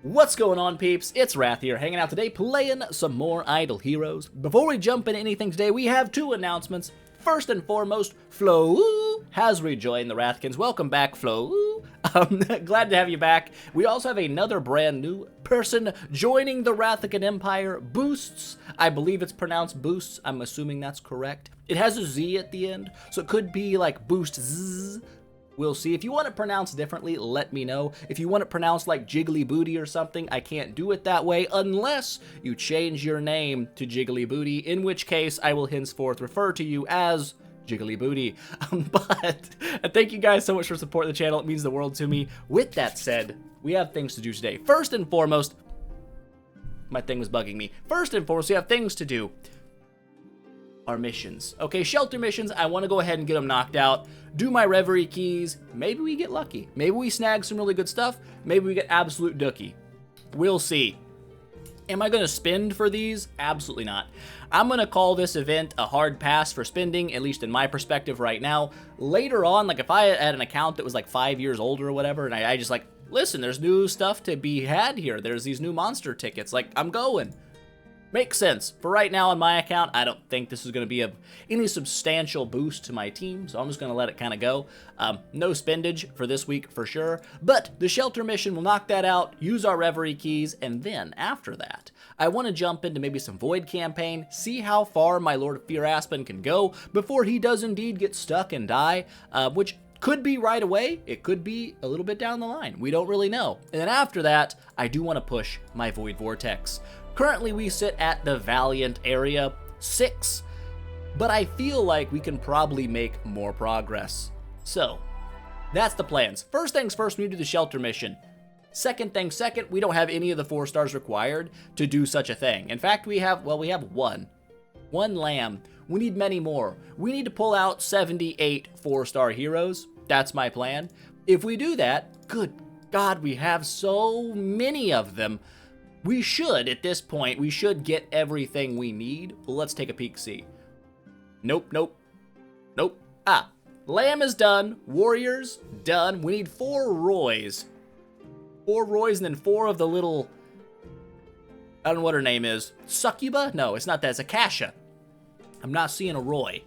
What's going on, peeps? It's Wrath here, hanging out today playing some more Idle Heroes. Before we jump into anything today, we have two announcements. First and foremost, Flo has rejoined the Wrathkins. Welcome back, Flo. Glad to have you back. We also have another brand new person joining the Wrathican Empire, Boosts. I believe it's pronounced Boosts. I'm assuming that's correct. It has a Z at the end, so it could be like Boost Z. We'll see. If you want it pronounced differently, let me know. If you want it pronounced like Jiggly Booty or something, I can't do it that way unless you change your name to Jiggly Booty, in which case I will henceforth refer to you as Jiggly Booty. But thank you guys so much for supporting the channel. It means the world to me. With that said, we have things to do today. First and foremost, my thing was bugging me. First and foremost, we have things to do. Our missions. Okay, shelter missions, I want to go ahead and get them knocked out. Do my Reverie keys. Maybe we get lucky. Maybe we snag some really good stuff. Maybe we get absolute dookie. We'll see. Am I going to spend for these? Absolutely not. I'm going to call this event a hard pass for spending, at least in my perspective right now. Later on, like if I had an account that was like 5 years older or whatever, and I just like, listen, there's new stuff to be had here. There's these new monster tickets. Like, I'm going. Makes sense. For right now on my account, I don't think this is going to be any substantial boost to my team, so I'm just going to let it kind of go. No spendage for this week for sure, but the shelter mission will knock that out, use our Reverie keys, and then after that, I want to jump into maybe some Void campaign, see how far my Lord of Fear Aspen can go before he does indeed get stuck and die, which could be right away, it could be a little bit down the line, we don't really know. And then after that, I do want to push my Void Vortex. Currently, we sit at the Valiant area 6, but I feel like we can probably make more progress. So, that's the plans. First things first, we do the shelter mission. Second thing second, we don't have any of the 4 stars required to do such a thing. In fact, we have one. One lamb. We need many more. We need to pull out 78 4-star heroes. That's my plan. If we do that, good God, we have so many of them. We should, at this point, we should get everything we need. Well, let's take a peek, see. Nope, nope, nope. Ah, Lamb is done. Warriors, done. We need 4 Roys. 4 Roys and then 4 of the little, I don't know what her name is. Succuba? No, it's not that. It's Akasha. I'm not seeing a Roy.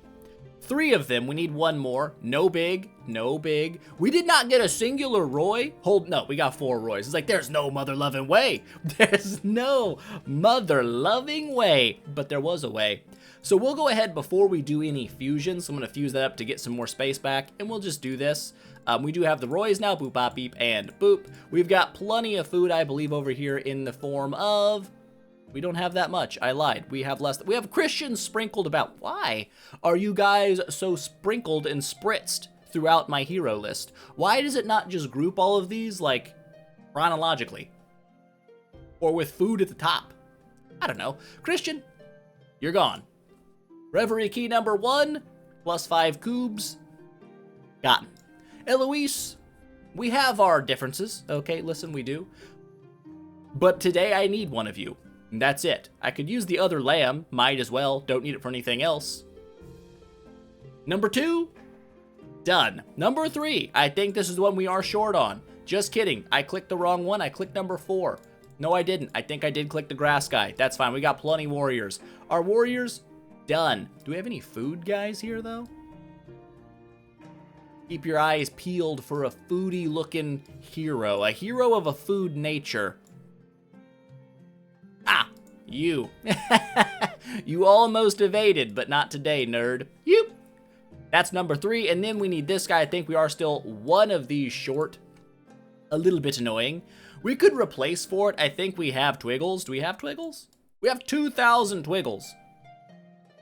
3 of them. We need 1 more. No big. No big. We did not get a singular Roy. No, we got 4 Roys. It's like, there's no mother-loving way. There's no mother-loving way. But there was a way. So we'll go ahead before we do any fusions. I'm going to fuse that up to get some more space back. And we'll just do this. We do have the Roys now. Boop, bop, beep, and boop. We've got plenty of food, I believe, over here in the form of... We don't have that much. I lied. We have less. We have Christians sprinkled about. Why are you guys so sprinkled and spritzed throughout my hero list? Why does it not just group all of these, like, chronologically? Or with food at the top? I don't know. Christian, you're gone. Reverie key number 1, plus 5 cubes. Gotten. Eloise, we have our differences. Okay, listen, we do. But today I need one of you. And that's it. I could use the other lamb, might as well, don't need it for anything else. Number 2, done. Number 3, I think this is the one we are short on. Just kidding, I clicked the wrong one, I clicked number 4. No, I didn't, I think I did click the grass guy. That's fine, we got plenty warriors. Our warriors, done. Do we have any food guys here though? Keep your eyes peeled for a foodie looking hero. A hero of a food nature. Ah, you. You almost evaded, but not today, nerd. Yoop. That's number 3, and then we need this guy. I think we are still one of these short. A little bit annoying. We could replace for it. I think we have Twiggles. Do we have Twiggles? We have 2,000 Twiggles.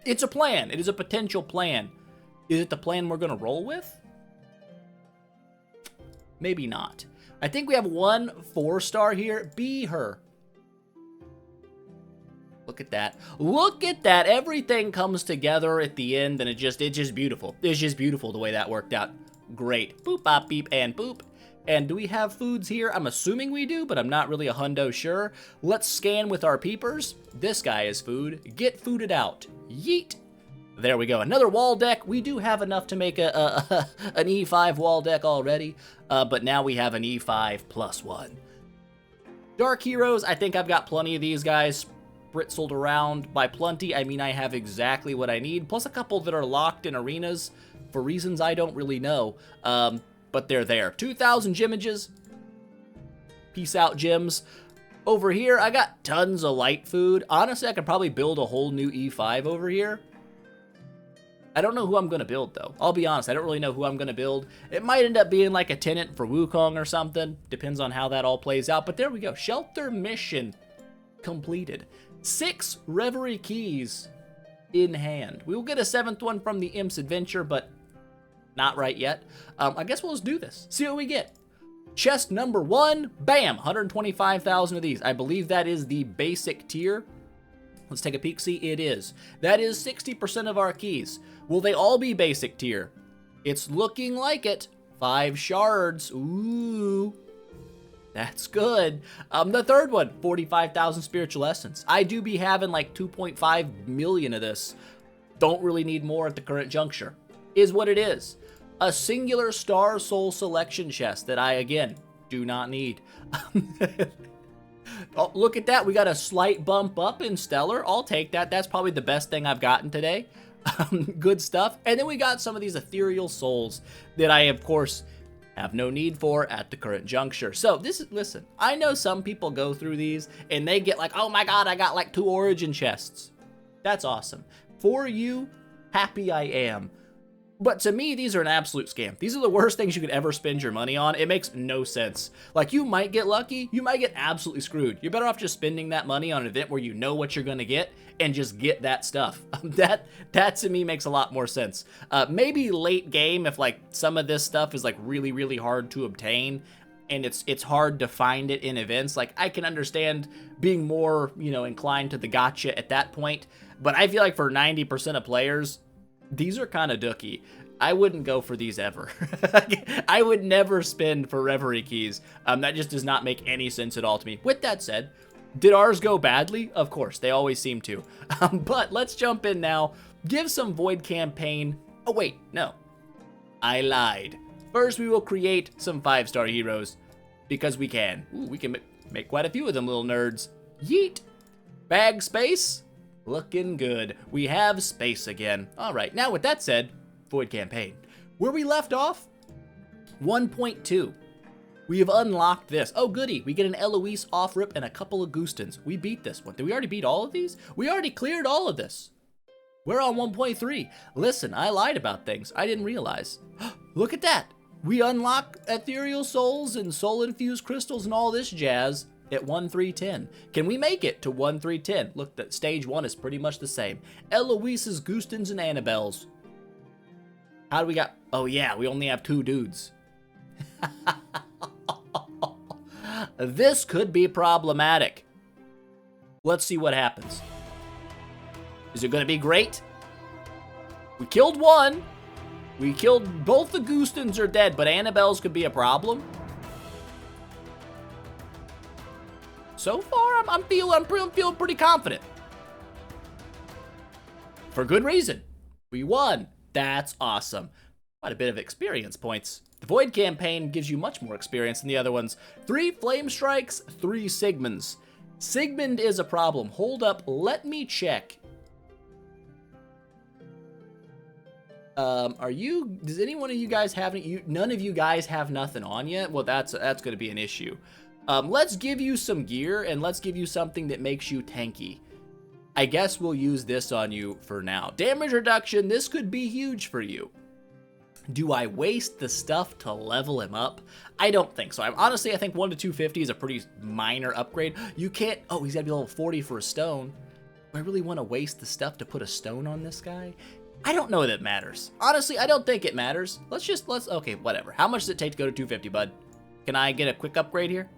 It's a plan. It is a potential plan. Is it the plan we're going to roll with? Maybe not. I think we have 1 4-star here. Be her. Look at that. Look at that. Everything comes together at the end, and it's just beautiful. It's just beautiful the way that worked out. Great. Boop, bop, beep, and boop. And do we have foods here? I'm assuming we do, but I'm not really a hundo sure. Let's scan with our peepers. This guy is food. Get fooded out. Yeet. There we go. Another wall deck. We do have enough to make an E5 wall deck already, but now we have an E5 plus 1. Dark Heroes, I think I've got plenty of these guys spritzeled around. By plenty, I mean I have exactly what I need, plus a couple that are locked in arenas for reasons I don't really know, but they're there. 2,000 Gemiges. Peace out, gems. Over here, I got tons of light food. Honestly, I could probably build a whole new E5 over here. I don't know who I'm going to build, though. I'll be honest, I don't really know who I'm going to build. It might end up being like a tenant for Wukong or something. Depends on how that all plays out. But there we go. Shelter mission completed. 6 Reverie keys in hand. We will get a 7th one from the Imp's Adventure, but not right yet. I guess we'll just do this. See what we get. Chest number 1. Bam! 125,000 of these. I believe that is the basic tier. Let's take a peek. See, it is. That is 60% of our keys. Will they all be basic tier? It's looking like it. 5 shards. Ooh. That's good. The third one, 45,000 spiritual essence. I do be having like 2.5 million of this. Don't really need more at the current juncture. Is what it is. A singular star soul selection chest that I, again, do not need. Oh, look at that. We got a slight bump up in Stellar. I'll take that. That's probably the best thing I've gotten today. Good stuff. And then we got some of these ethereal souls that I, of course, have no need for at the current juncture. So this is, listen, I know some people go through these and they get like, oh my God, I got like 2 origin chests. That's awesome. For you, happy I am. But to me, these are an absolute scam. These are the worst things you could ever spend your money on. It makes no sense. Like, you might get lucky, you might get absolutely screwed. You're better off just spending that money on an event where you know what you're gonna get and just get that stuff. That to me makes a lot more sense. Maybe late game, if like some of this stuff is like really, really hard to obtain and it's hard to find it in events, like I can understand being more, you know, inclined to the gotcha at that point. But I feel like for 90% of players, these are kind of dookie. I wouldn't go for these ever. I would never spend for Reverie keys. That just does not make any sense at all to me. With that said, did ours go badly? Of course, they always seem to. But let's jump in now. Give some Void campaign. Oh wait, no. I lied. First, we will create some 5-star heroes because we can. Ooh, we can make quite a few of them little nerds. Yeet. Bag space. Looking good. We have space again. All right, now with that said, Void campaign. Where we left off, 1.2. We have unlocked this. Oh, goody. We get an Eloise off-rip and a couple of Gustins. We beat this one. Did we already beat all of these? We already cleared all of this. We're on 1.3. Listen, I lied about things. I didn't realize. Look at that. We unlock ethereal souls and soul-infused crystals and all this jazz at 1-3-10. Can we make it to 1-3-10? Look, that stage 1 is pretty much the same. Eloise's, Gustins, and Annabelle's. How do we got? Oh yeah, we only have 2 dudes. This could be problematic. Let's see what happens. Is it gonna be great? We killed one. We killed both the Gustins are dead, but Annabelle's could be a problem. So far, I'm feeling pretty confident. For good reason. We won. That's awesome. Quite a bit of experience points. The Void campaign gives you much more experience than the other ones. 3 Flame Strikes, 3 Sigmunds. Sigmund is a problem. Hold up, let me check. Does any one of you guys have any, none of you guys have nothing on yet? Well, that's gonna be an issue. Let's give you some gear, and let's give you something that makes you tanky. I guess we'll use this on you for now. Damage reduction, this could be huge for you. Do I waste the stuff to level him up? I don't think so. Honestly, I think 1 to 250 is a pretty minor upgrade. You can't, oh, he's gotta be level 40 for a stone. Do I really want to waste the stuff to put a stone on this guy? I don't know that it matters. Honestly, I don't think it matters. Okay, whatever. How much does it take to go to 250, bud? Can I get a quick upgrade here?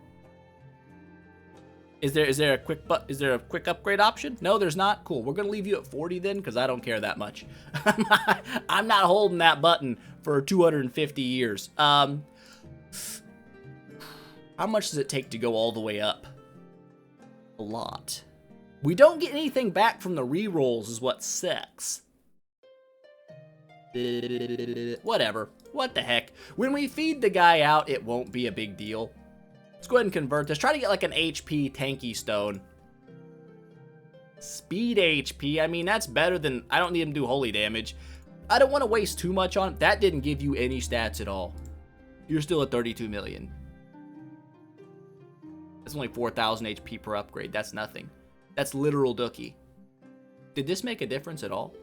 Is there a quick upgrade option? No, there's not. Cool. We're gonna leave you at 40 then, because I don't care that much. I'm not holding that button for 250 years. How much does it take to go all the way up? A lot. We don't get anything back from the rerolls, is what sucks. Whatever. What the heck? When we feed the guy out, it won't be a big deal. Let's go ahead and convert this. Try to get like an HP tanky stone. Speed HP, I mean, that's better than, I don't need him to do holy damage. I don't want to waste too much on it. That didn't give you any stats at all. You're still at 32 million. That's only 4,000 HP per upgrade. That's nothing. That's literal dookie. Did this make a difference at all?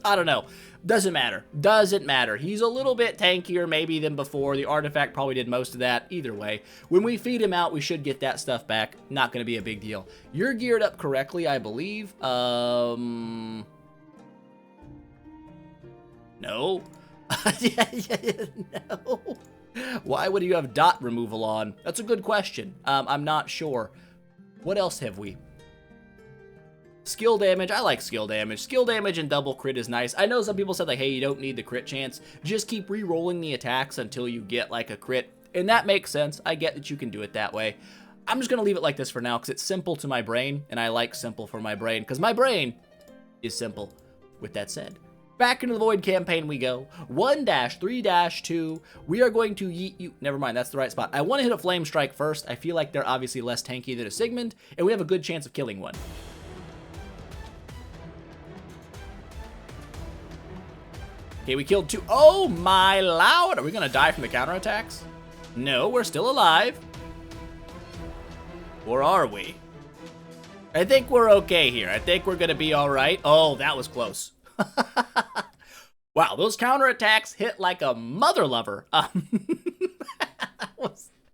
I don't know. Doesn't matter. Doesn't matter. He's a little bit tankier maybe than before. The artifact probably did most of that. Either way, when we feed him out, we should get that stuff back. Not going to be a big deal. You're geared up correctly, I believe. No. No. Why would you have dot removal on? That's a good question. I'm not sure. What else have we? Skill damage. I like skill damage. Skill damage and double crit is nice. I know some people said like, hey, you don't need the crit chance. Just keep re-rolling the attacks until you get like a crit. And that makes sense. I get that you can do it that way. I'm just going to leave it like this for now because it's simple to my brain. And I like simple for my brain because my brain is simple. With that said, back into the Void campaign we go. 1-3-2. We are going to yeet you. Never mind, that's the right spot. I want to hit a Flame Strike first. I feel like they're obviously less tanky than a Sigmund, and we have a good chance of killing one. Okay, we killed two. Oh my lord! Are we going to die from the counterattacks? No, we're still alive. Or are we? I think we're okay here. I think we're going to be all right. Oh, that was close. Wow, those counterattacks hit like a mother lover.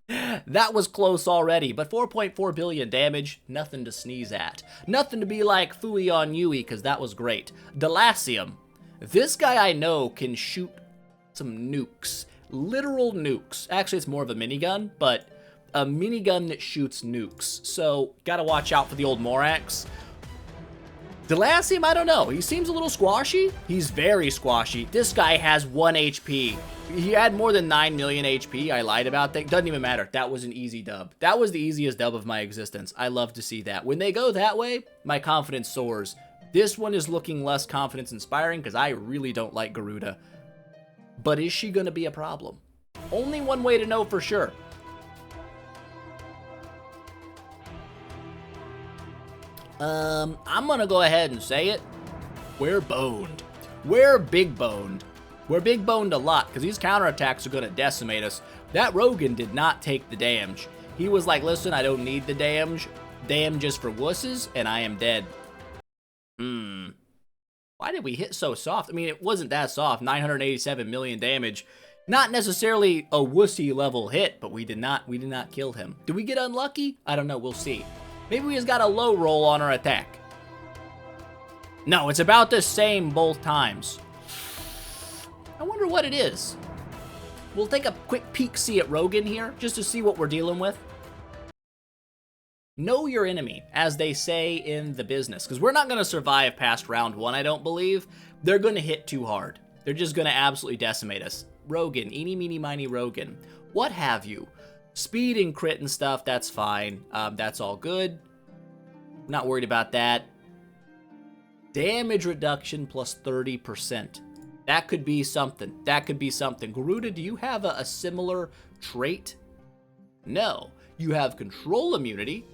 That was close already, but 4.4 billion damage, nothing to sneeze at. Nothing to be like Fooey on Yui, because that was great. Delacium. This guy I know can shoot some nukes. Literal nukes. Actually, it's more of a minigun, but a minigun that shoots nukes. So, gotta watch out for the old Morax. Delacium, I don't know. He seems a little squashy. He's very squashy. This guy has 1 HP. He had more than 9 million HP. I lied about that. Doesn't even matter. That was an easy dub. That was the easiest dub of my existence. I love to see that. When they go that way, my confidence soars. This one is looking less confidence inspiring because I really don't like Garuda. But is she going to be a problem? Only one way to know for sure. I'm gonna go ahead and say it. We're boned. We're big boned. We're big boned a lot because these counterattacks are gonna decimate us. That Rogan did not take the damage. He was like, listen, I don't need the damage. Damage is for wusses, and I am dead. Why did we hit so soft? I mean, it wasn't that soft. 987 million damage. Not necessarily a wussy level hit, but we did not kill him. Did we get unlucky? I don't know. We'll see. Maybe we just got a low roll on our attack. No, it's about the same both times. I wonder what it is. We'll take a quick peek-see at Rogan here, just to see what we're dealing with. Know your enemy, as they say in the business, because we're not going to survive past round 1, I don't believe. They're going to hit too hard. They're just going to absolutely decimate us. Rogan, eeny, meeny, miny, Rogan. What have you? Speed and crit and stuff, that's fine. That's all good. Not worried about that. Damage reduction plus 30%. That could be something. That could be something. Garuda, do you have a similar trait? No. You have control immunity.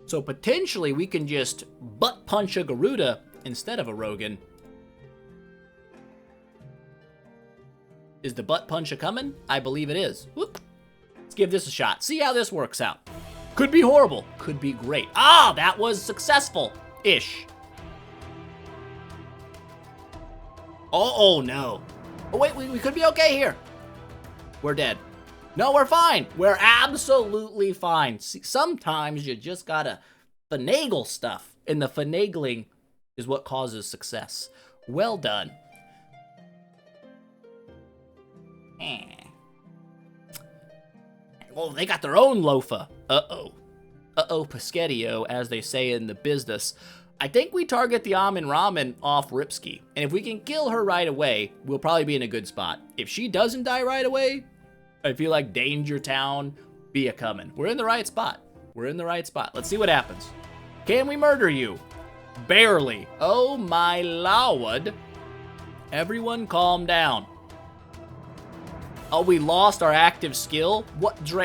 So potentially we can just butt punch a Garuda instead of a Rogan. Is the butt punch a coming? I believe it is. Whoop. Let's give this a shot. See how this works out. Could be horrible. Could be great. Ah, that was successful-ish. Oh, no. Oh, wait, we could be okay here. We're dead. No, we're fine. We're absolutely fine. See, sometimes you just gotta finagle stuff, and the finagling is what causes success. Well done. Well, they got their own LoFA. Uh-oh. Uh-oh, Peschettio, as they say in the business. I think we target the Amin Ramen off Ripski, and if we can kill her right away, we'll probably be in a good spot. If she doesn't die right away, I feel like Danger Town be a-coming. We're in the right spot. We're in the right spot. Let's see what happens. Can we murder you? Barely. Oh my lord. Everyone calm down. Oh, we lost our active skill.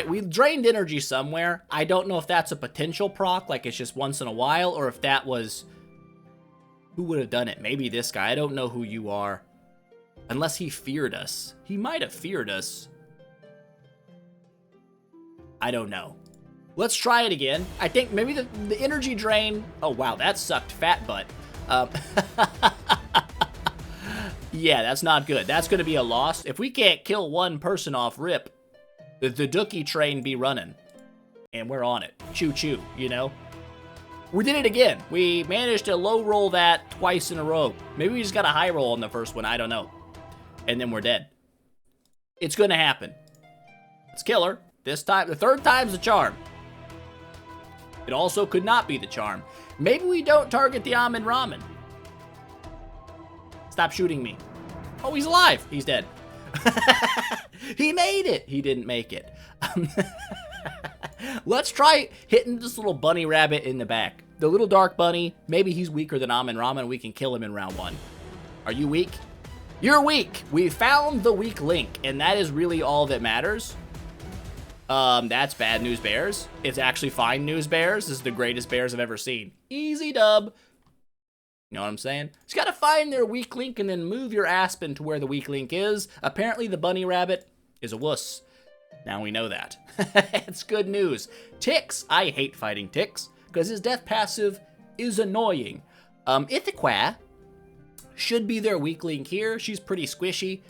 We drained energy somewhere. I don't know if that's a potential proc, like it's just once in a while, or if that was... Who would have done it? Maybe this guy. I don't know who you are. Unless he feared us. He might have feared us. I don't know. Let's try it again. I think maybe the energy drain... Oh, wow, that sucked fat butt. Yeah, that's not good. That's going to be a loss. If we can't kill one person off rip, the Dookie train be running. And we're on it. Choo-choo, you know? We did it again. We managed to low roll that twice in a row. Maybe we just got a high roll on the first one. I don't know. And then we're dead. It's going to happen. Let's kill her. This time, the third time's the charm. It also could not be the charm. Maybe we don't target the Amin Ramen. Stop shooting me. Oh, he's alive. He's dead. He made it. He didn't make it. Let's try hitting this little bunny rabbit in the back. The little dark bunny, maybe he's weaker than Amin Ramen. We can kill him in round 1. Are you weak? You're weak. We found the weak link, and that is really all that matters. That's bad news, bears. It's actually fine news, bears. This is the greatest bears I've ever seen. Easy dub. You know what I'm saying? Just gotta find their weak link and then move your Aspen to where the weak link is. Apparently the bunny rabbit is a wuss. Now we know that. It's good news. Ticks. I hate fighting Ticks because his death passive is annoying. Ithaquah should be their weak link here. She's pretty squishy.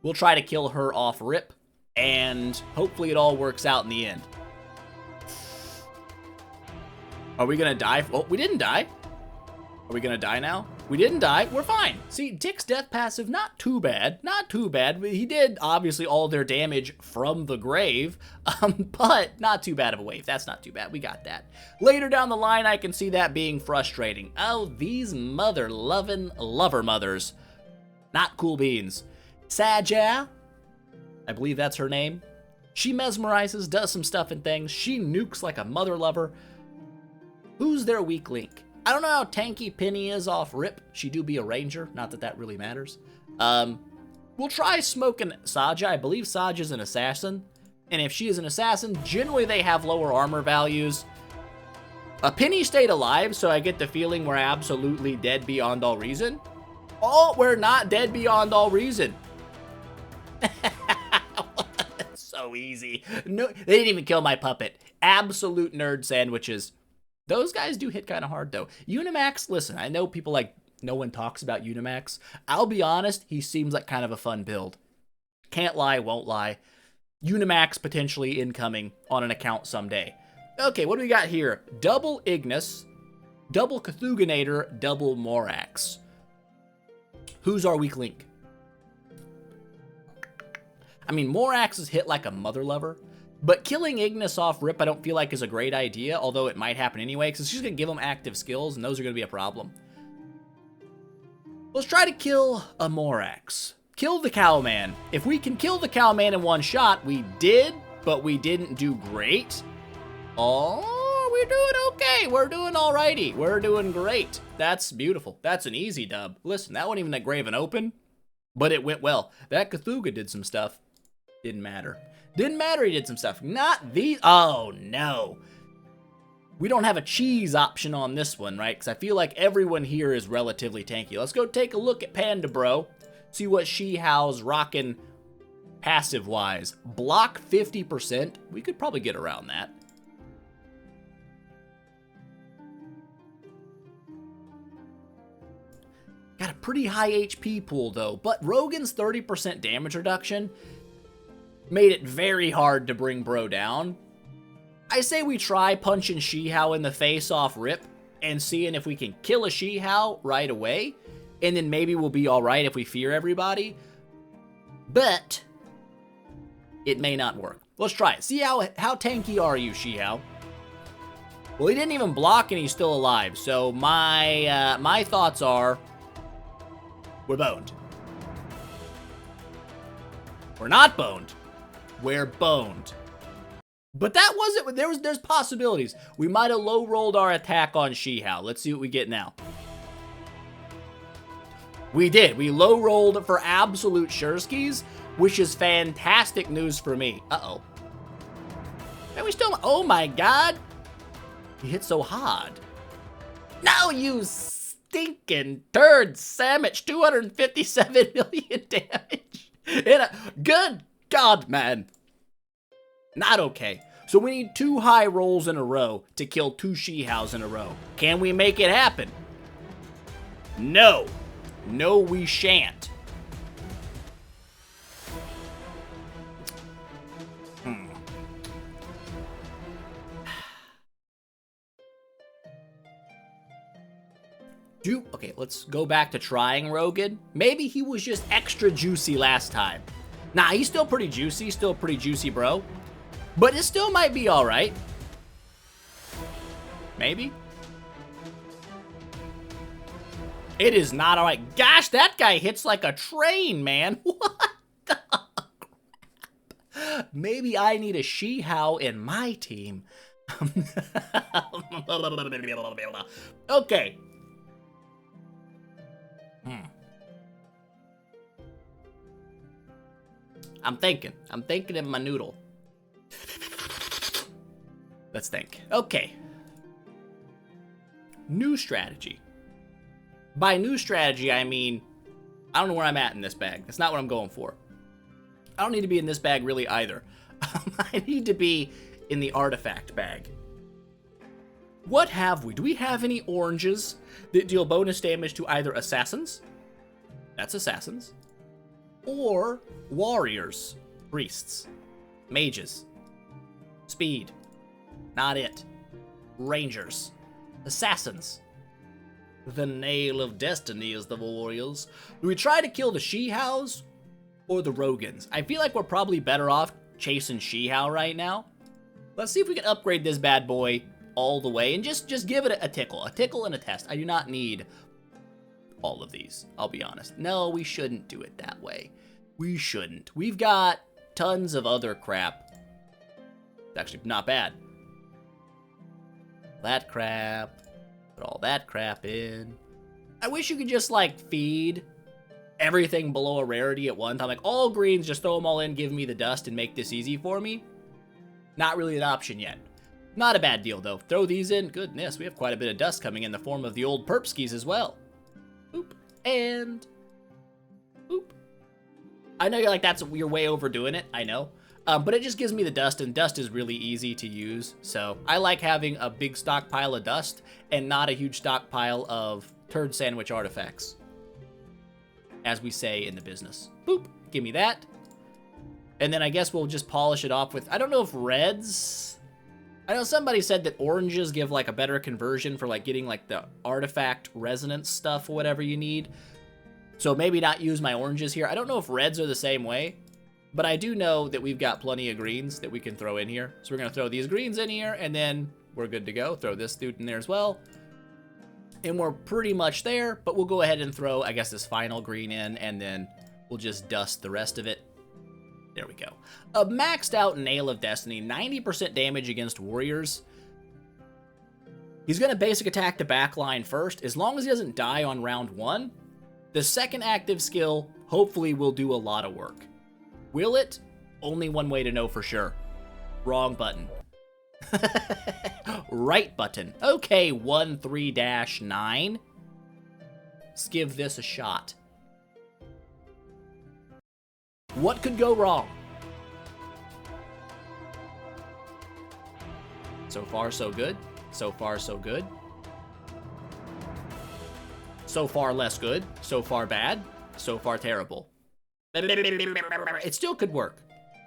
We'll try to kill her off rip, and hopefully it all works out in the end. Are we gonna die? Oh, we didn't die. Are we gonna die now? We didn't die. We're fine. See, Tick's death passive, not too bad. Not too bad. He did, obviously, all their damage from the grave, but not too bad of a wave. That's not too bad. We got that. Later down the line, I can see that being frustrating. Oh, these mother-loving lover mothers. Not cool beans. Saja, I believe that's her name. She mesmerizes, does some stuff and things. She nukes like a mother lover. Who's their weak link? I don't know how tanky Penny is off rip. She do be a ranger. Not that that really matters. We'll try smoking Saja. I believe Saja's an assassin. And if she is an assassin, generally they have lower armor values. Penny stayed alive, so I get the feeling we're absolutely dead beyond all reason. Oh, we're not dead beyond all reason. So easy. No, they didn't even kill my puppet. Absolute nerd sandwiches. Those guys do hit kind of hard, though. Unimax, listen, I know people like, no one talks about Unimax. I'll be honest, he seems like kind of a fun build. Can't lie, won't lie. Unimax potentially incoming on an account someday. Okay, what do we got here? Double Ignis, double Cthuganator, double Morax. Who's our weak link? I mean, Morax is hit like a mother lover. But killing Ignis off rip I don't feel like is a great idea, although it might happen anyway, because she's going to give him active skills, and those are going to be a problem. Let's try to kill a Morax. Kill the Cowman. If we can kill the Cowman in one shot, we did, but we didn't do great. Oh, we're doing okay. We're doing alrighty. We're doing great. That's beautiful. That's an easy dub. Listen, that wasn't even that grave and open, but it went well. That Cthulhu did some stuff. Didn't matter. Didn't matter he did some stuff. Not these. Oh, no. We don't have a cheese option on this one, right? Because I feel like everyone here is relatively tanky. Let's go take a look at Panda Bro. See what She-How's rocking passive-wise. Block 50%. We could probably get around that. Got a pretty high HP pool, though. But Rogan's 30% damage reduction made it very hard to bring Bro down. I say we try punching She-How in the face off rip and seeing if we can kill a She-How right away, and then maybe we'll be alright if we fear everybody. But it may not work. Let's try it. See how tanky are you, She-How? Well, he didn't even block and he's still alive, so my thoughts are we're boned. We're not boned. We're boned. But that wasn't, there's possibilities. We might have low-rolled our attack on She-How. Let's see what we get now. We did. We low-rolled for absolute Sherskis. which is fantastic news for me. Uh-oh. And we still, oh my god. He hit so hard. No, you stinking turd sandwich. 257 million damage. Good god, man. Not okay. So we need 2 high rolls in a row to kill 2 She-Hows in a row. Can we make it happen? No. No, we shan't. Okay, let's go back to trying Rogan. Maybe he was just extra juicy last time. Nah, he's still pretty juicy, bro. But it still might be alright. Maybe. It is not alright. Gosh, that guy hits like a train, man. What the crap? Maybe I need a She-How in my team. Okay. I'm thinking in my noodle. Let's think. Okay. New strategy. By new strategy, I mean, I don't know where I'm at in this bag. That's not what I'm going for. I don't need to be in this bag really either. I need to be in the artifact bag. What have we? Do we have any oranges that deal bonus damage to either assassins? That's assassins. Or warriors, priests, mages, speed, not it, rangers, assassins. The nail of destiny is the warriors. Do we try to kill the She-Hows or the Rogans? I feel like we're probably better off chasing She-How right now. Let's see if we can upgrade this bad boy all the way and just give it a tickle and a test. I do not need all of these, I'll be honest. No, we shouldn't do it that way. We shouldn't. We've got tons of other crap. It's actually not bad. That crap. Put all that crap in. I wish you could just, like, feed everything below a rarity at one time. Like, all greens, just throw them all in, give me the dust, and make this easy for me. Not really an option yet. Not a bad deal, though. Throw these in. Goodness, we have quite a bit of dust coming in the form of the old perpskis as well. Boop. And boop. I know you're like, you're way overdoing it. I know. But it just gives me the dust, and dust is really easy to use. So I like having a big stockpile of dust and not a huge stockpile of turd sandwich artifacts, as we say in the business. Boop. Give me that. And then I guess we'll just polish it off with, I don't know if reds. I know somebody said that oranges give like a better conversion for like getting like the artifact resonance stuff or whatever you need. So maybe not use my oranges here. I don't know if reds are the same way, but I do know that we've got plenty of greens that we can throw in here. So we're gonna throw these greens in here and then we're good to go. Throw this dude in there as well. And we're pretty much there, but we'll go ahead and throw, I guess, this final green in and then we'll just dust the rest of it. There we go. A maxed out Nail of Destiny, 90% damage against warriors. He's gonna basic attack the back line first. As long as he doesn't die on round 1, the second active skill hopefully will do a lot of work. Will it? Only one way to know for sure. Wrong button. Right button. Okay, 1-3-9. Let's give this a shot. What could go wrong? So far, so good. So far, so good. So far, less good. So far, bad. So far, terrible. It still could work.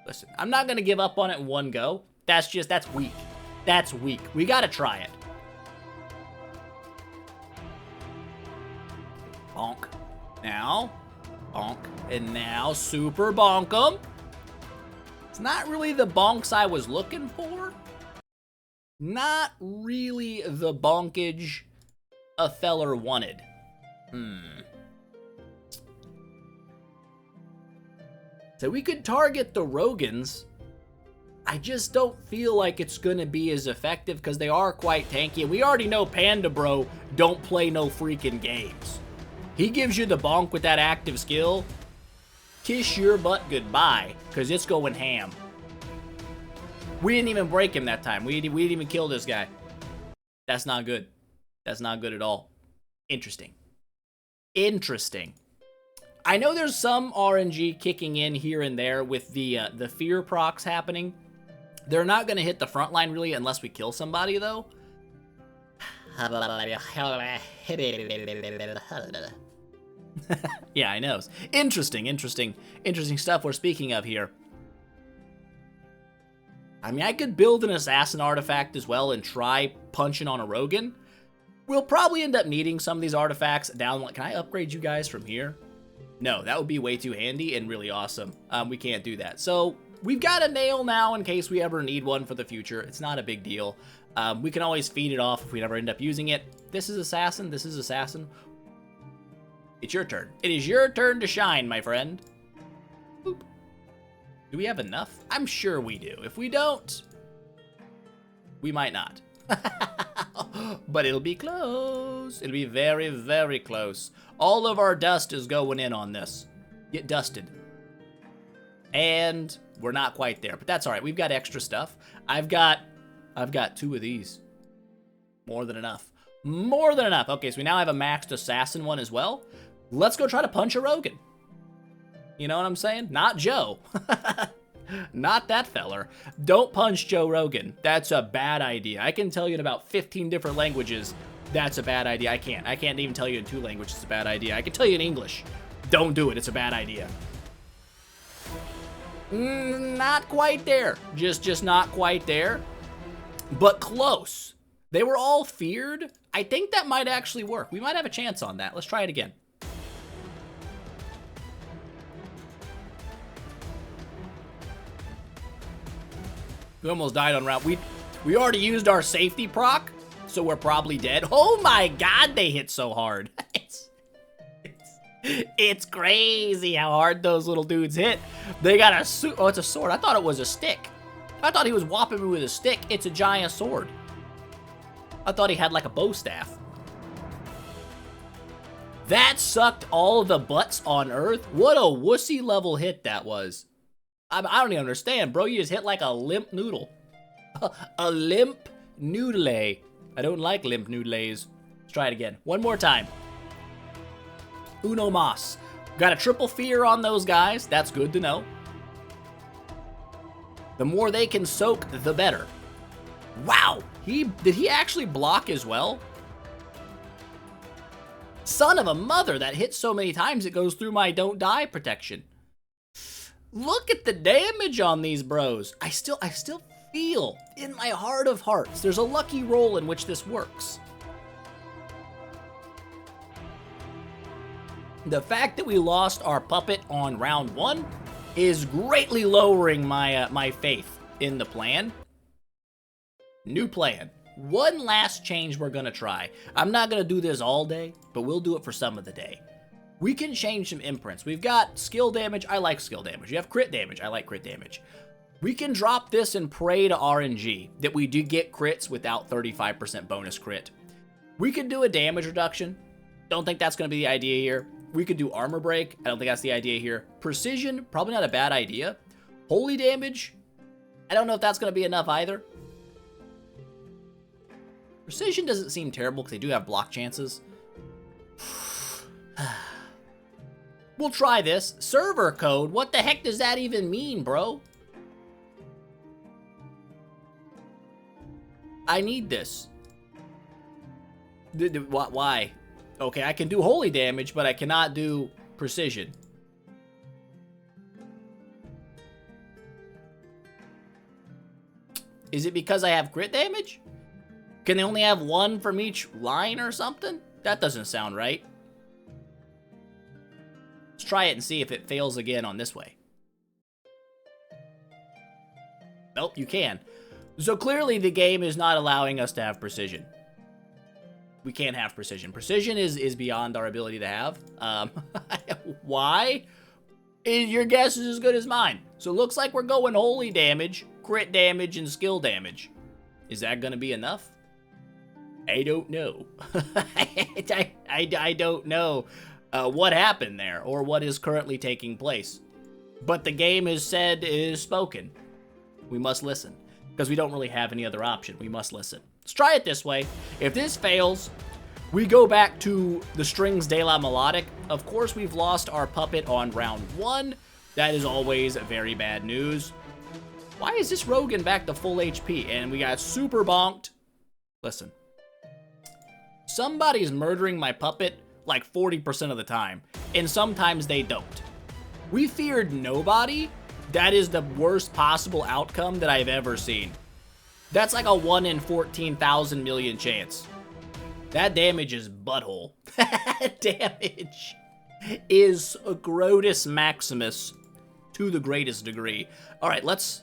Listen, I'm not going to give up on it in one go. That's weak. That's weak. We got to try it. Bonk. Now. Bonk. And now, super bonk 'em. It's not really the bonks I was looking for. Not really the bonkage a feller wanted. So we could target the Rogans. I just don't feel like it's gonna be as effective because they are quite tanky. And we already know Panda Bro don't play no freaking games. He gives you the bonk with that active skill. Kiss your butt goodbye, because it's going ham. We didn't even break him that time. We didn't even kill this guy. That's not good. That's not good at all. Interesting. Interesting. I know there's some RNG kicking in here and there with the fear procs happening. They're not going to hit the front line really unless we kill somebody, though. Yeah, I know. Interesting stuff we're speaking of here. I mean, I could build an assassin artifact as well and try punching on a Rogan. We'll probably end up needing some of these artifacts down. Can I upgrade you guys from here? No, that would be way too handy and really awesome. We can't do that. So we've got a nail now in case we ever need one for the future. It's not a big deal. We can always feed it off if we never end up using it. This is assassin. This is assassin. It's your turn. It is your turn to shine, my friend. Boop. Do we have enough? I'm sure we do. If we don't, we might not. But it'll be close. It'll be very, very close. All of our dust is going in on this. Get dusted. And we're not quite there, but that's all right. We've got extra stuff. I've got 2 of these. More than enough. More than enough. Okay, so we now have a maxed assassin one as well. Let's go try to punch a Rogan. You know what I'm saying? Not Joe. Not that feller. Don't punch Joe Rogan. That's a bad idea. I can tell you in about 15 different languages that's a bad idea. I can't even tell you in 2 languages it's a bad idea. I can tell you in English. Don't do it. It's a bad idea. Not quite there. Just not quite there. But close. They were all feared. I think that might actually work. We might have a chance on that. Let's try it again. We almost died on round. We already used our safety proc, so we're probably dead. Oh my god, they hit so hard. It's crazy how hard those little dudes hit. They got a suit. Oh, it's a sword. I thought it was a stick. I thought he was whopping me with a stick. It's a giant sword. I thought he had like a bow staff. That sucked all the butts on Earth. What a wussy level hit that was. I don't even understand, bro. You just hit like a limp noodle. A limp noodle. I don't like limp noodles. Let's try it again. One more time. Uno mas. Got a triple fear on those guys. That's good to know. The more they can soak, the better. Wow. Did he actually block as well? Son of a mother, that hit so many times it goes through my don't die protection. Look at the damage on these bros. I still feel in my heart of hearts there's a lucky roll in which this works. The fact that we lost our puppet on round 1 is greatly lowering my faith in the plan. New plan. One last change we're gonna try. I'm not gonna do this all day, but we'll do it for some of the day. We can change some imprints. We've got skill damage. I like skill damage. You have crit damage. I like crit damage. We can drop this and pray to RNG that we do get crits without 35% bonus crit. We could do a damage reduction. Don't think that's going to be the idea here. We could do armor break. I don't think that's the idea here. Precision, probably not a bad idea. Holy damage, I don't know if that's going to be enough either. Precision doesn't seem terrible because they do have block chances. We'll try this. Server code? What the heck does that even mean, bro? I need this. Why? Okay, I can do holy damage, but I cannot do precision. Is it because I have crit damage? Can they only have 1 from each line or something? That doesn't sound right. Let's try it and see if it fails again on this way. Nope, you can. So clearly the game is not allowing us to have precision. We can't have precision. Precision is beyond our ability to have. Why? Your guess is as good as mine. So it looks like we're going holy damage, crit damage, and skill damage. Is that going to be enough? I don't know. I don't know what happened there or what is currently taking place. But the game is said, is spoken. We must listen. Because we don't really have any other option. We must listen. Let's try it this way. If this fails, we go back to the strings de la melodic. Of course, we've lost our puppet on round 1. That is always very bad news. Why is this Rogan back to full HP? And we got super bonked. Listen. Somebody's murdering my puppet like 40% of the time. And sometimes they don't. We feared nobody. That is the worst possible outcome that I've ever seen. That's like a 1 in 14,000 million chance. That damage is butthole. That damage is a Grotus Maximus to the greatest degree. All right, let's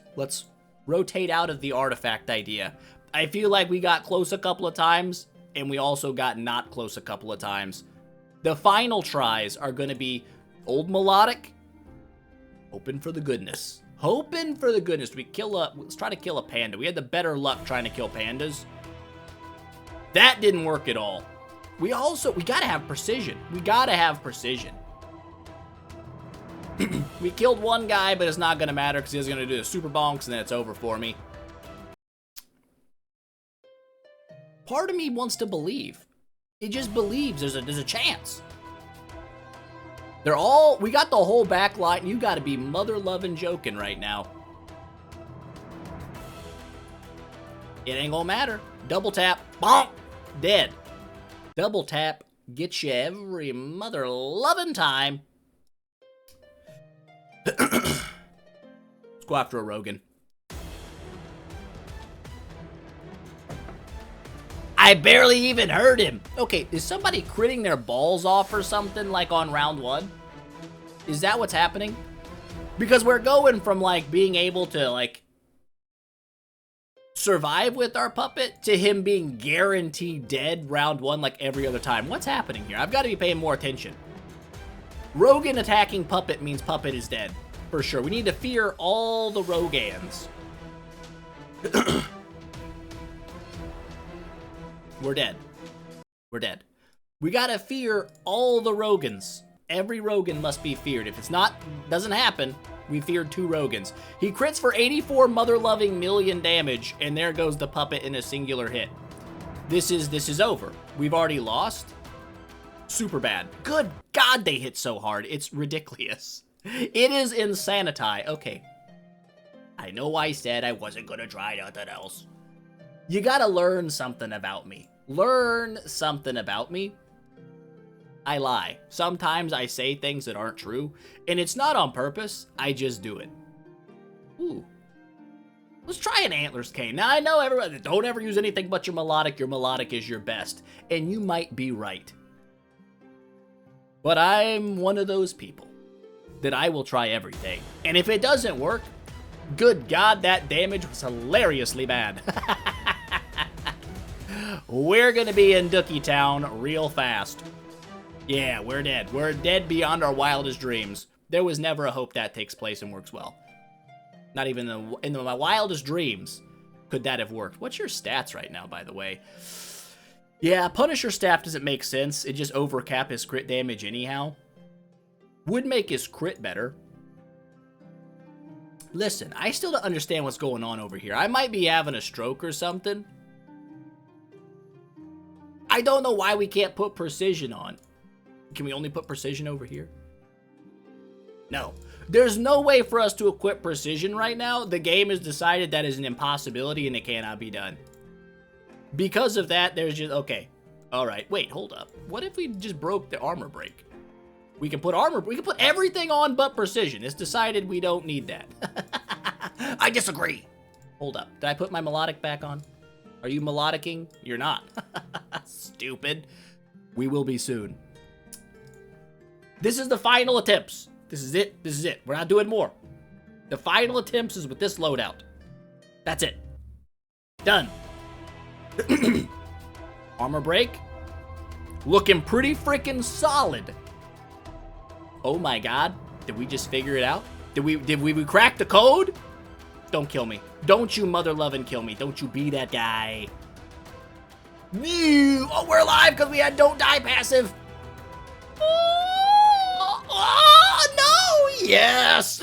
rotate out of the artifact idea. I feel like we got close a couple of times, and we also got not close a couple of times. The final tries are going to be old melodic, hoping for the goodness. Hoping for the goodness. Let's try to kill a panda. We had the better luck trying to kill pandas. That didn't work at all. We gotta have precision. We gotta have precision. We killed one guy, but it's not gonna matter because he's gonna do the super bonks and then it's over for me. Part of me wants to believe. It just believes there's a chance. We got the whole back line. You gotta be mother-loving joking right now. It ain't gonna matter. Double tap, bonk, dead. Double tap gets you every mother-loving time. Let's go after a Rogan. I barely even heard him. Okay, is somebody critting their balls off or something like on round 1? Is that what's happening? Because we're going from like being able to like survive with our puppet to him being guaranteed dead round 1 like every other time. What's happening here? I've got to be paying more attention. Rogan attacking puppet means puppet is dead. For sure. We need to fear all the Rogans. We're dead. We're dead. We gotta fear all the Rogans. Every Rogan must be feared. If it's not, doesn't happen, we feared 2 Rogans. He crits for 84 mother-loving million damage, and there goes the puppet in a singular hit. This is over. We've already lost. Super bad. Good God, they hit so hard. It's ridiculous. It is insanity. Okay. I know I said I wasn't gonna try nothing else. You gotta learn something about me. Learn something about me. I lie. Sometimes I say things that aren't true, and it's not on purpose. I just do it. Ooh. Let's try an Antlers Cane. Now, I know everybody, don't ever use anything but your melodic. Your melodic is your best, and you might be right. But I'm one of those people that I will try everything. And if it doesn't work, good God, that damage was hilariously bad. We're gonna be in Dookie Town real fast. Yeah, we're dead. We're dead beyond our wildest dreams. There was never a hope that takes place and works well. Not even in my wildest dreams could that have worked. What's your stats right now, by the way? Yeah, Punisher staff doesn't make sense. It just overcap his crit damage anyhow. Would make his crit better. Listen, I still don't understand what's going on over here. I might be having a stroke or something. I don't know why we can't put precision on. Can we only put precision over here? No. There's no way for us to equip precision right now. The game has decided that is an impossibility and it cannot be done. Because of that, there's just... Okay. Alright, wait, hold up. What if we just broke the armor break? We can put armor... We can put everything on but precision. It's decided we don't need that. I disagree. Hold up. Did I put my melodic back on? Are you melodicing? You're not. Stupid. We will be soon. This is the final attempts. This is it. This is it. We're not doing more. The final attempts is with this loadout. That's it. Done. Armor break. Looking pretty freaking solid. Oh my God. Did we just figure it out? Did we crack the code? Don't kill me. Don't you mother-loving kill me. Don't you be that guy. Oh, we're alive because we had don't die passive. Oh, no! Yes!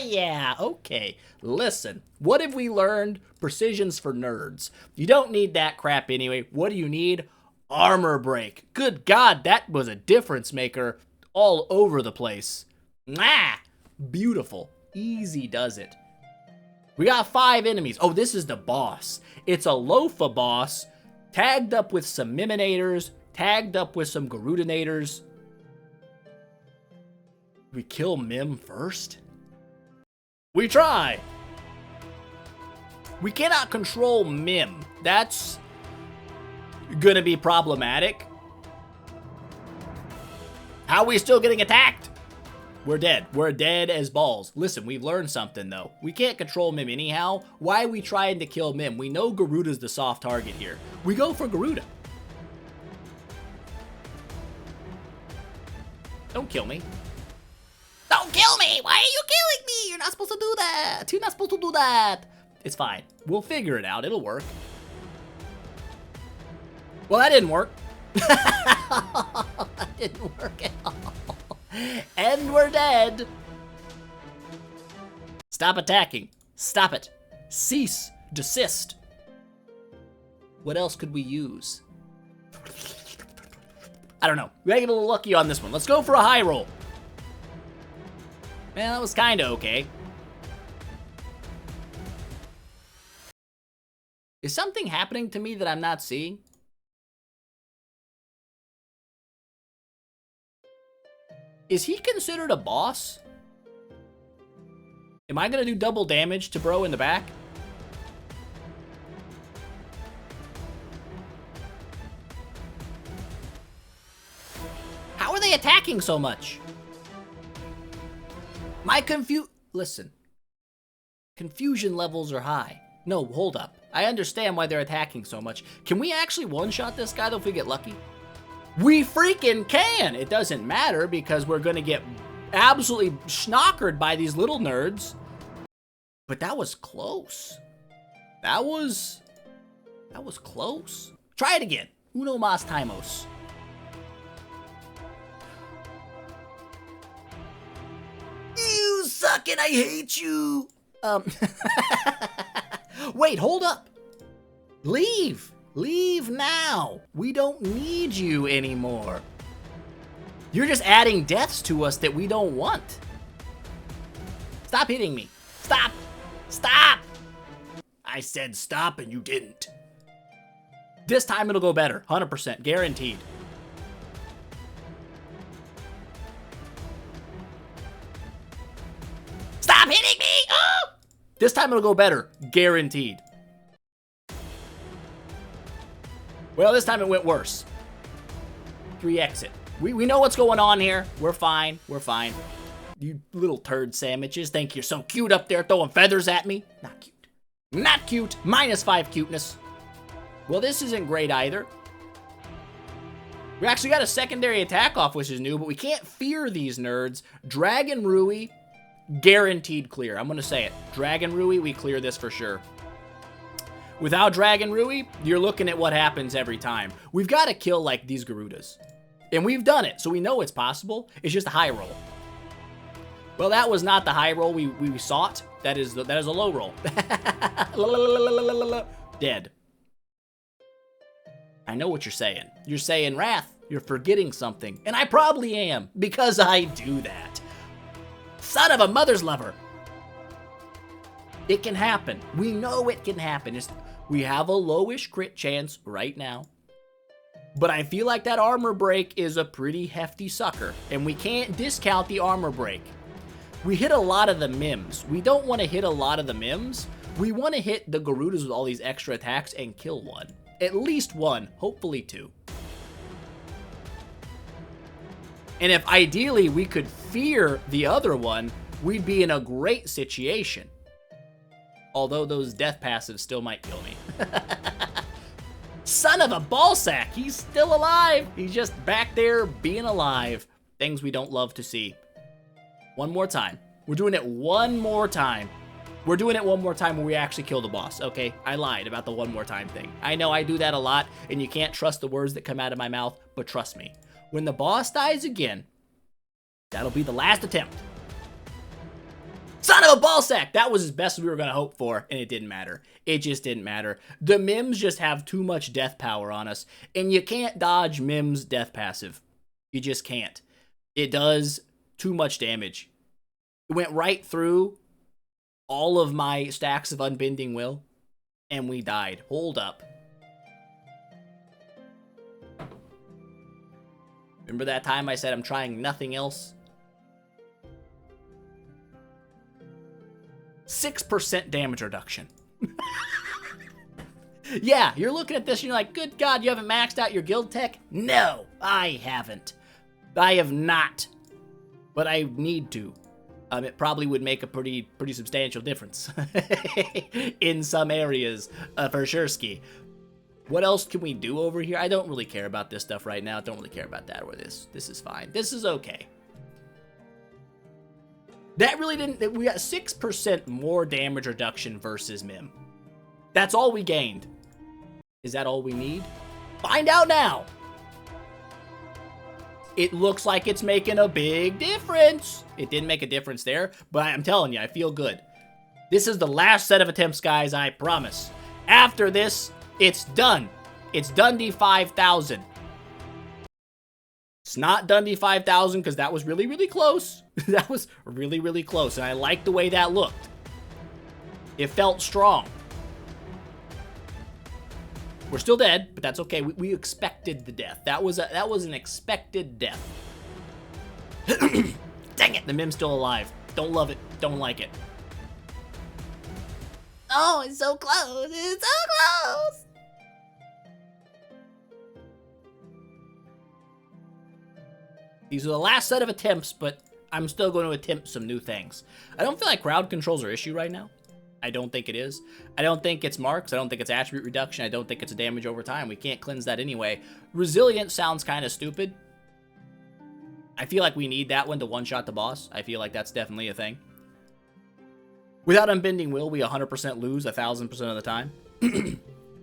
Yeah, okay. Listen, what have we learned? Precision's for nerds. You don't need that crap anyway. What do you need? Armor break. Good God, that was a difference maker all over the place. Mwah! Beautiful. Easy does it. We got 5 enemies. Oh, this is the boss. It's a LoFA boss, tagged up with some Miminators, tagged up with some Garudinators. We kill Mim first? We try! We cannot control Mim. That's gonna be problematic. How are we still getting attacked? We're dead. We're dead as balls. Listen, we've learned something, though. We can't control Mim anyhow. Why are we trying to kill Mim? We know Garuda's the soft target here. We go for Garuda. Don't kill me. Don't kill me! Why are you killing me? You're not supposed to do that. You're not supposed to do that. It's fine. We'll figure it out. It'll work. Well, that didn't work. That didn't work at all. And we're dead. Stop attacking. Stop it. Cease. Desist. What else could we use? I don't know. We gotta get a little lucky on this one. Let's go for a high roll. Man, that was kinda okay. Is something happening to me that I'm not seeing? Is he considered a boss? Am I gonna do double damage to bro in the back? How are they attacking so much? Listen. Confusion levels are high. No, hold up. I understand why they're attacking so much. Can we actually one-shot this guy though if we get lucky? We freaking can! It doesn't matter because we're gonna get absolutely schnockered by these little nerds. But that was close. That was close. Try it again. Uno mas timos. You suck and I hate you. Wait, hold up. Leave. Leave now. We don't need you anymore. You're just adding deaths to us that we don't want. Stop hitting me. Stop. Stop. I said stop and you didn't. This time it'll go better. 100%. Guaranteed. Stop hitting me. Oh! This time it'll go better. Guaranteed. Well, this time it went worse. 3 exit. We know what's going on here. We're fine. We're fine. You little turd sandwiches think you're so cute up there throwing feathers at me? Not cute. Not cute. -5 cuteness. Well, this isn't great either. We actually got a secondary attack off, which is new, but we can't fear these nerds. Dragon Rui, guaranteed clear. I'm going to say it. Dragon Rui, we clear this for sure. Without Dragon Rui, you're looking at what happens every time. We've got to kill, like, these Garudas. And we've done it, so we know it's possible. It's just a high roll. Well, that was not the high roll we sought. That is a low roll. Dead. I know what you're saying. You're saying, Wrath, you're forgetting something. And I probably am, because I do that. Son of a mother's lover. It can happen. We know it can happen. We have a lowish crit chance right now. But I feel like that armor break is a pretty hefty sucker. And we can't discount the armor break. We hit a lot of the Mims. We don't want to hit a lot of the Mims. We want to hit the Garudas with all these extra attacks and kill one. At least one, hopefully 2. And if ideally we could fear the other one, we'd be in a great situation. Although those death passives still might kill me. Son of a ball sack, he's still alive. He's just back there being alive. Things we don't love to see. One more time. We're doing it one more time. We're doing it one more time when we actually kill the boss, okay? I lied about the one more time thing. I know I do that a lot, and you can't trust the words that come out of my mouth, but trust me. When the boss dies again, That'll be the last attempt. Son of a ball sack! That was as best as we were going to hope for, and it didn't matter. It just didn't matter. The Mims just have too much death power on us, and you can't dodge Mims' death passive. You just can't. It does too much damage. It went right through all of my stacks of Unbending Will, and we died. Hold up. Remember that time I said I'm trying nothing else? 6% damage reduction. Yeah, you're looking at this and you're like, good God, you haven't maxed out your guild tech? No, I haven't. I have not. But I need to. It probably would make a pretty substantial difference in some areas, for sure, Ski. What else can we do over here? I don't really care about this stuff right now. I don't really care about that or this. This is fine. This is okay. That really didn't... We got 6% more damage reduction versus Mim. That's all we gained. Is that all we need? Find out now. It looks like it's making a big difference. It didn't make a difference there, but I'm telling you, I feel good. This is the last set of attempts, guys, I promise. After this, it's done. It's Dundee 5000. It's not Dundee 5000 because that was really close. That was really close, and I like the way that looked. It felt strong. We're still dead, but that's okay. We expected the death. That was an expected death. Dang it, the Mim's still alive. Don't love it. Don't like it. Oh, it's so close. It's so close. These are the last set of attempts, but I'm still going to attempt some new things. I don't feel like crowd control's our issue right now. I don't think it is. I don't think it's marks. I don't think it's attribute reduction. I don't think it's a damage over time. We can't cleanse that anyway. Resilient sounds kind of stupid. I feel like we need that one to one-shot the boss. I feel like that's definitely a thing. Without Unbending Will, we 100% lose 1000% of the time.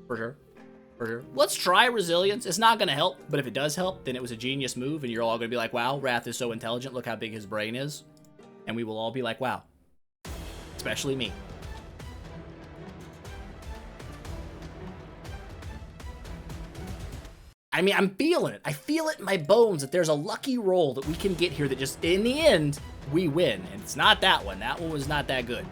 For sure. For sure. Let's try Resilience. It's not going to help, but if it does help, then it was a genius move, and you're all going to be like, wow, Wrath is so intelligent. Look how big his brain is. And we will all be like, wow. Especially me. I mean, I'm feeling it. I feel it in my bones that there's a lucky roll that we can get here that just, in the end, we win. And it's not that one. That one was not that good.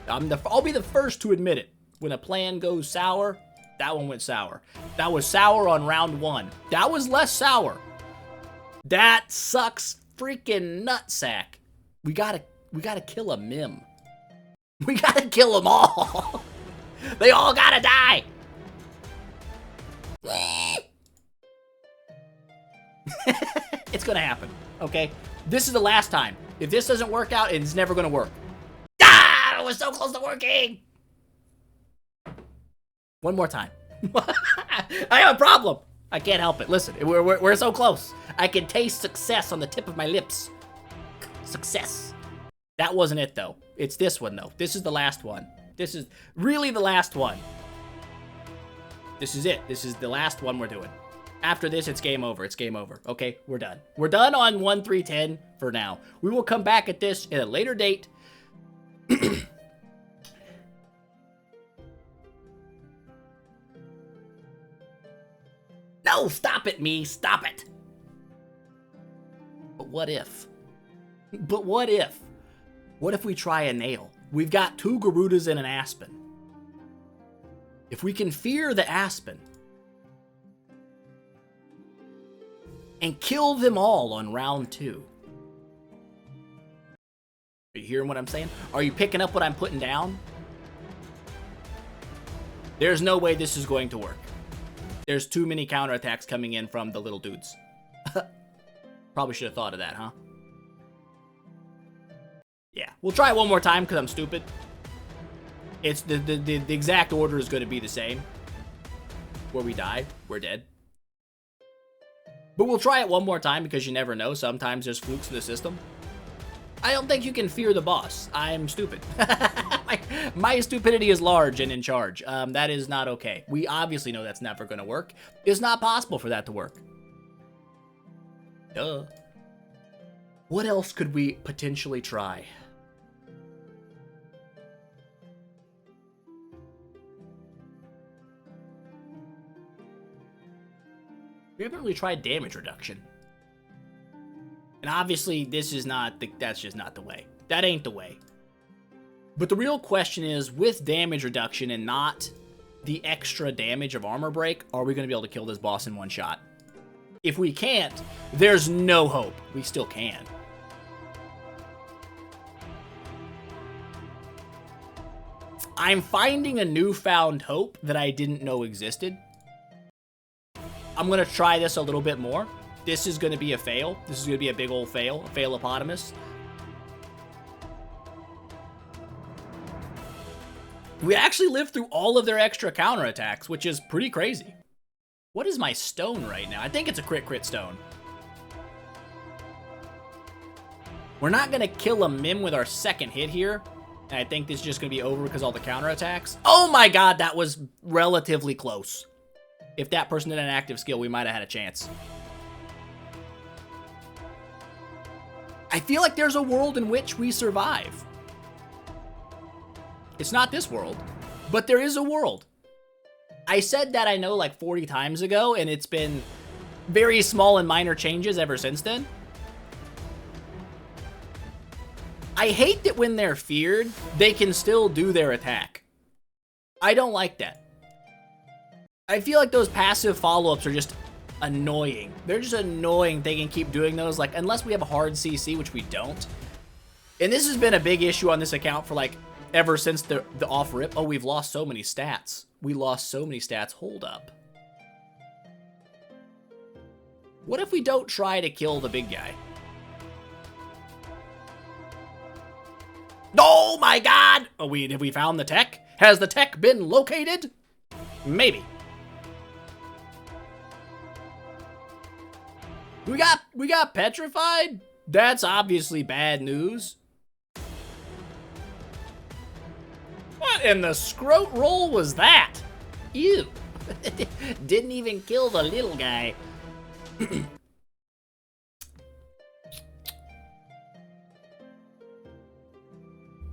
I'll be the first to admit it. When a plan goes sour, that one went sour. That was sour on round 1. That was less sour. That sucks freaking nutsack. We gotta kill a Mim. We gotta kill them all. They all gotta die. It's gonna happen, okay? This is the last time. If this doesn't work out, it's never gonna work. Ah! It was so close to working! One more time. I have a problem. I can't help it. Listen, we're so close. I can taste success on the tip of my lips. Success. That wasn't it, though. It's this one, though. This is the last one. This is really the last one. This is it. This is the last one we're doing. After this, it's game over. It's game over. Okay, we're done. We're done on 1-3-10 for now. We will come back at this at a later date. No, stop it, me. Stop it. But what if? But what if? What if we try a nail? We've got 2 Garudas and an Aspen. If we can fear the Aspen and kill them all on round 2. Are you hearing what I'm saying? Are you picking up what I'm putting down? There's no way this is going to work. There's too many counterattacks coming in from the little dudes. Probably should have thought of that, huh? Yeah, we'll try it one more time because I'm stupid. It's the exact order is going to be the same. Where we die, we're dead. But we'll try it one more time because you never know. Sometimes there's flukes in the system. I don't think you can fear the boss. I'm stupid. my stupidity is large and in charge. That is not okay. We obviously know that's never going to work. It's not possible for that to work. Duh. What else could we potentially try? We haven't really tried damage reduction. And obviously, this is not that's just not the way. That ain't the way. But the real question is, with damage reduction and not the extra damage of armor break, are we going to be able to kill this boss in one shot? If we can't, there's no hope. We still can. I'm finding a newfound hope that I didn't know existed. I'm going to try this a little bit more. This is going to be a fail. This is going to be a big old fail. A fail-opotamus. We actually lived through all of their extra counterattacks, which is pretty crazy. What is my stone right now? I think it's a crit stone. We're not going to kill a Mim with our second hit here. And I think this is just going to be over because all the counterattacks. Oh my god, that was relatively close. If that person had an active skill, we might have had a chance. I feel like there's a world in which we survive. It's not this world, but there is a world. I said that I know like 40 times ago, and it's been very small and minor changes ever since then. I hate that when they're feared, they can still do their attack. I don't like that. I feel like those passive follow-ups are just annoying. They're just annoying. They can keep doing those, like, unless we have a hard CC, which we don't. And this has been a big issue on this account for, like, ever since the off-rip. Oh, we've lost so many stats. We lost so many stats. Hold up. What if we don't try to kill the big guy? Oh my god! Oh, have we found the tech? Has the tech been located? Maybe. We got petrified? That's obviously bad news. What in the scrote roll was that? Ew. Didn't even kill the little guy.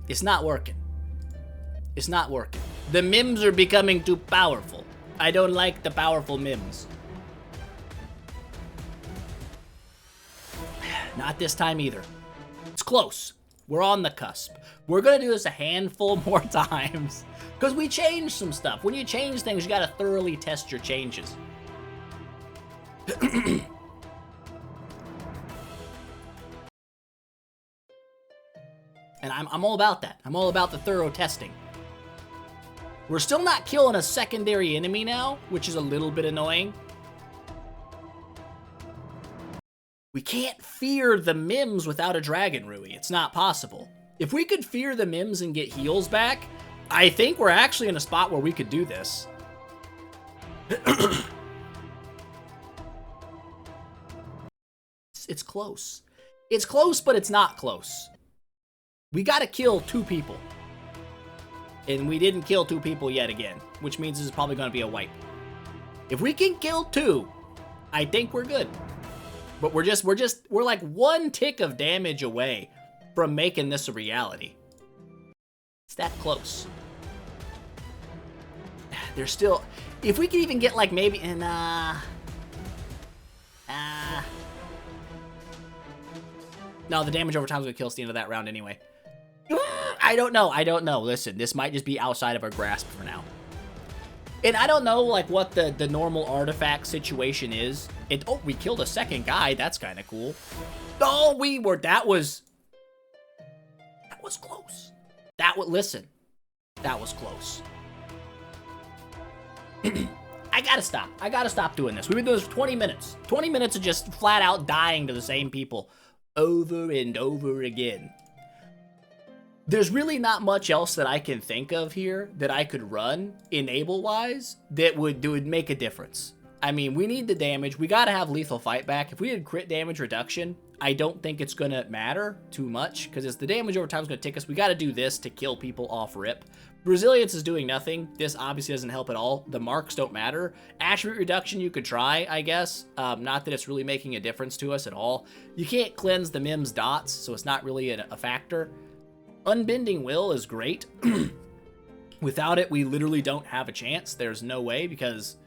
It's not working. It's not working. The Mims are becoming too powerful. I don't like the powerful Mims. Not this time either. It's close. We're on the cusp. We're gonna do this a handful more times. Because we changed some stuff. When you change things, you gotta thoroughly test your changes. And I'm all about that. I'm all about the thorough testing. We're still not killing a secondary enemy now, which is a little bit annoying. We can't fear the Mims without a Dragon Rui. It's not possible. If we could fear the Mims and get heals back, I think we're actually in a spot where we could do this. It's close. It's close, but it's not close. We gotta kill 2 people. And we didn't kill 2 people yet again, which means this is probably gonna be a wipe. If we can kill 2, I think we're good. But we're like 1 tick of damage away from making this a reality. It's that close. There's still, if we can even get like maybe, no, the damage over time is gonna kill us at the end of that round anyway. I don't know. Listen, this might just be outside of our grasp for now. And I don't know, like, what the normal artifact situation is. Oh, we killed a second guy. That's kind of cool. Oh, that was close. Listen, that was close. I gotta stop doing this. We've been doing this for 20 minutes. 20 minutes of just flat out dying to the same people over and over again. There's really not much else that I can think of here that I could run, enable-wise, that would make a difference. I mean, we need the damage. We gotta have lethal fight back. If we had crit damage reduction, I don't think it's going to matter too much, because as the damage over time is going to tick us, we got to do this to kill people off rip. Resilience is doing nothing. This obviously doesn't help at all. The marks don't matter. Attribute reduction you could try, I guess. Not that it's really making a difference to us at all. You can't cleanse the Mim's dots, so it's not really a factor. Unbending Will is great. Without it, we literally don't have a chance. There's no way, because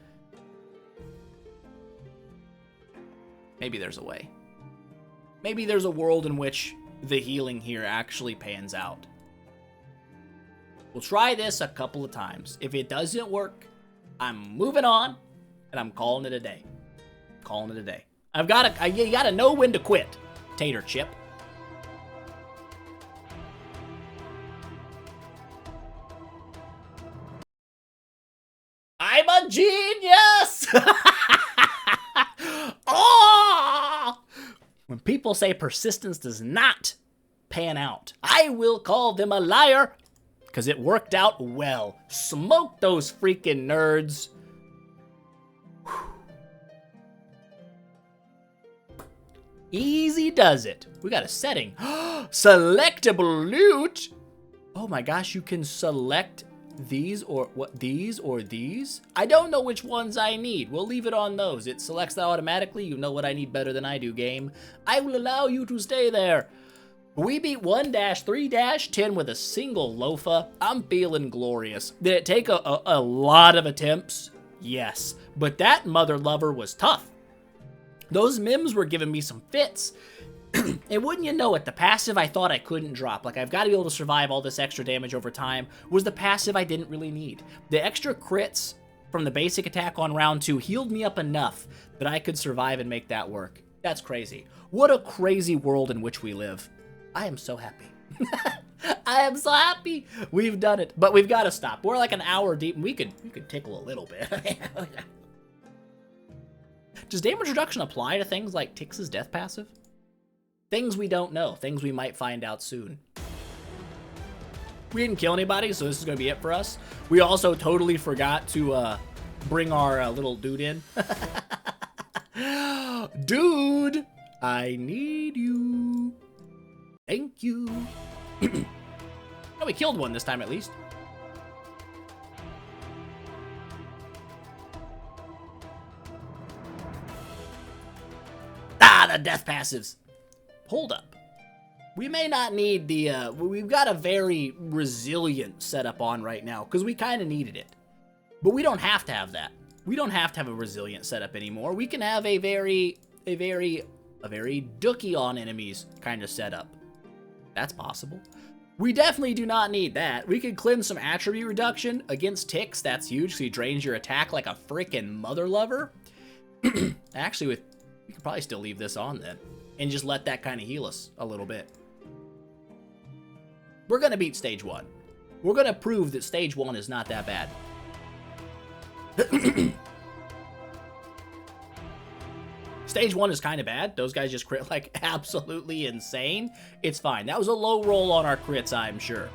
maybe there's a way. Maybe there's a world in which the healing here actually pans out. We'll try this a couple of times. If it doesn't work, I'm moving on, and I'm calling it a day. Calling it a day. You gotta know when to quit, Tater Chip. I'm a genius! Oh! When people say persistence does not pan out, I will call them a liar, because it worked out well. Smoke those freaking nerds. Whew. Easy does it. We got a setting. Selectable loot. Oh my gosh, you can select these or what? These or these? I don't know which ones I need. We'll leave it on those. It selects that automatically. You know what I need better than I do, game. I will allow you to stay there. We beat 1-3-10 with a single LoFA. I'm feeling glorious. Did it take a lot of attempts? Yes. But that mother lover was tough. Those Mims were giving me some fits. And wouldn't you know it, the passive I thought I couldn't drop, like I've got to be able to survive all this extra damage over time, was the passive I didn't really need. The extra crits from the basic attack on round 2 healed me up enough that I could survive and make that work. That's crazy. What a crazy world in which we live. I am so happy. I am so happy. We've done it, but we've got to stop. We're like an hour deep, and we could tickle a little bit. Does damage reduction apply to things like Tix's death passive? Things we don't know. Things we might find out soon. We didn't kill anybody, so this is going to be it for us. We also totally forgot to bring our little dude in. Dude, I need you. Thank you. Oh, we killed one this time at least. Ah, the death passives. Hold up. We may not need the, we've got a very resilient setup on right now, because we kind of needed it. But we don't have to have that. We don't have to have a resilient setup anymore. We can have a very dookie on enemies kind of setup. That's possible. We definitely do not need that. We could cleanse some attribute reduction against ticks. That's huge, so he drains your attack like a freaking mother lover. Actually, we could probably still leave this on then, and just let that kind of heal us a little bit. We're going to beat stage 1. We're going to prove that stage 1 is not that bad. Stage 1 is kind of bad. Those guys just crit like absolutely insane. It's fine. That was a low roll on our crits, I'm sure.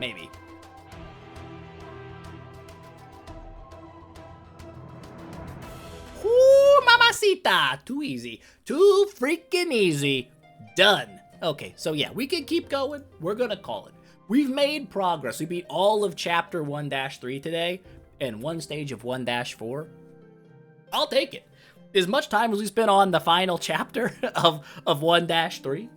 Maybe. Ooh, mamacita. Too easy. Too freaking easy. Done. Okay, so yeah, we can keep going. We're gonna call it. We've made progress. We beat all of chapter 1-3 today, and one stage of 1-4. I'll take it. As much time as we spent on the final chapter of 1-3,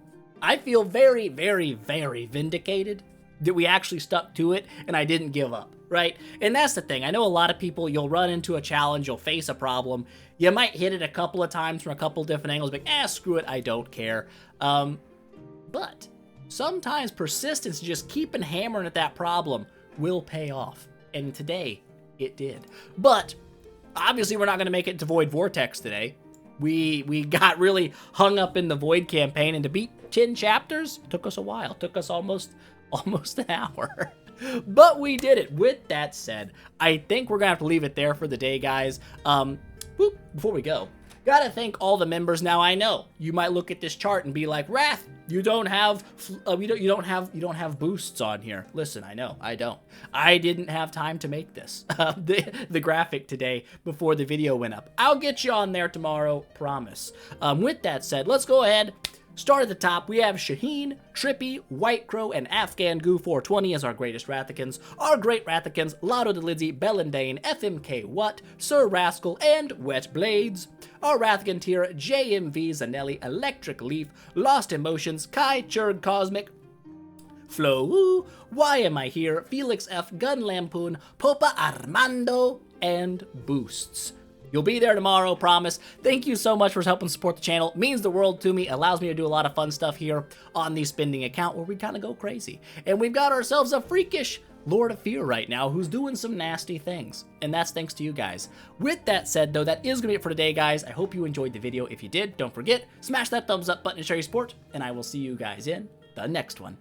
I feel very, very, very vindicated that we actually stuck to it and I didn't give up, right? And that's the thing. I know a lot of people, you'll run into a challenge, you'll face a problem, you might hit it a couple of times from a couple different angles, but screw it, I don't care. But sometimes persistence, just keeping hammering at that problem, will pay off. And today, it did. But obviously, we're not going to make it to Void Vortex today. We got really hung up in the Void campaign, and to beat 10 chapters took us a while. Took us almost an hour. But we did it. With that said, I think we're going to have to leave it there for the day, guys. Before we go, Gotta thank all the members. Now I know you might look at this chart and be like, Wrath, you don't have boosts on here. Listen, I know I don't. I didn't have time to make this the graphic today before the video went up. I'll get you on there tomorrow, promise. With that said, let's go ahead. Start at the top, we have Shaheen, Trippy, White Crow, and Afghan Goo 420 as our greatest Rathicans. Our great Rathicans, Lotto de Lizzie, Bellendane, FMK What, Sir Rascal, and Wet Blades. Our Rathican tier, JMV, Zanelli, Electric Leaf, Lost Emotions, Kai Churg Cosmic, Flo, Why Am I Here, Felix F, Gun Lampoon, Popa Armando, and Boosts. You'll be there tomorrow, promise. Thank you so much for helping support the channel. It means the world to me. Allows me to do a lot of fun stuff here on the spending account where we kind of go crazy. And we've got ourselves a freakish Lord of Fear right now who's doing some nasty things. And that's thanks to you guys. With that said, though, that is going to be it for today, guys. I hope you enjoyed the video. If you did, don't forget, smash that thumbs up button to show your support. And I will see you guys in the next one.